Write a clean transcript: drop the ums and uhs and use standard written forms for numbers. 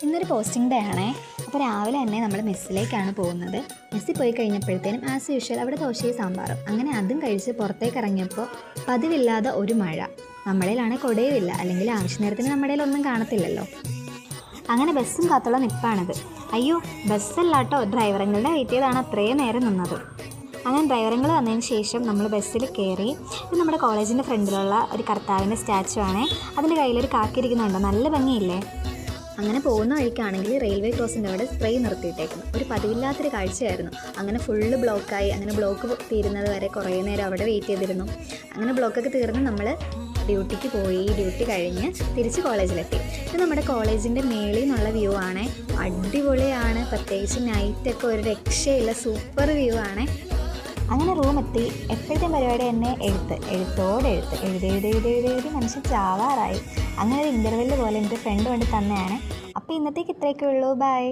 ഇന്നൊരു posting day ആണേ. അപ്പോൾ രാവിലെ തന്നെ നമ്മൾ മെസ്സിലേക്കാണ് പോകുന്നത്. മെസ്സിൽ പോയി കഴിഞ്ഞപ്പോഴത്തേനും ആസ് യൂഷ്വൽ അവിടെ ദോശയും സാമ്പാറും. അങ്ങനെ അതും കഴിച്ച് പുറത്തേക്ക് ഇറങ്ങിയപ്പോൾ പതിവില്ലാതെ ഒരു മഴ. നമ്മുടെയിലാണെങ്കിൽ കുടയുമില്ല, അല്ലെങ്കിൽ ആവശ്യ നേരത്തിന് നമ്മുടെ ഒന്നും കാണത്തില്ലല്ലോ. അങ്ങനെ ബസ്സും കാത്തുള്ള നിൽപ്പാണിത്. അയ്യോ, ബസ്സല്ലാട്ടോ, ഡ്രൈവറുകളുടെ വെയിറ്റ് ചെയ്താണ് അത്രയും നേരം നിന്നത്. അങ്ങനെ ഡ്രൈവറുകൾ വന്നതിന് ശേഷം നമ്മൾ ബസ്സിൽ കയറി. ഇത് നമ്മുടെ കോളേജിൻ്റെ ഫ്രണ്ടിലുള്ള ഒരു കർത്താവിൻ്റെ സ്റ്റാച്ചു ആണേ. അതിൻ്റെ കയ്യിലൊരു കാക്കിരിക്കുന്നുണ്ടോ, നല്ല ഭംഗിയില്ലേ. അങ്ങനെ പോകുന്ന വഴിക്കാണെങ്കിൽ റെയിൽവേ ക്രോസിൻ്റെ അവിടെ ട്രെയിൻ നിർത്തിയിട്ടേക്കുന്നു. ഒരു പതിവില്ലാത്തൊരു കാഴ്ചയായിരുന്നു. അങ്ങനെ ഫുള്ള് ബ്ലോക്കായി. അങ്ങനെ ബ്ലോക്ക് തീരുന്നത് വരെ കുറേ നേരം അവിടെ വെയിറ്റ് ചെയ്തിരുന്നു. അങ്ങനെ ബ്ലോക്കൊക്കെ തീർന്ന് നമ്മൾ ഡ്യൂട്ടിക്ക് പോയി. ഡ്യൂട്ടി കഴിഞ്ഞ് തിരിച്ച് കോളേജിലെത്തി. ഇത് നമ്മുടെ കോളേജിൻ്റെ മേളിൽ നിന്നുള്ള വ്യൂ ആണ്. അടിപൊളിയാണ്. പ്രത്യേകിച്ച് നൈറ്റൊക്കെ ഒരു രക്ഷയില്ല, സൂപ്പർ വ്യൂ ആണ്. അങ്ങനെ റൂമെത്തി. എപ്പോഴത്തെ പരിപാടി തന്നെ എഴുതി മനുഷ്യൻ ചാവാറായി. അങ്ങനെ ഒരു ഇൻ്റർവെല്ല് പോലെ എൻ്റെ ഫ്രണ്ട് കൊണ്ട് തന്നെയാണ്. അപ്പോൾ ഇന്നത്തേക്ക് ഇത്രയൊക്കെ ഉള്ളൂ. ബൈ.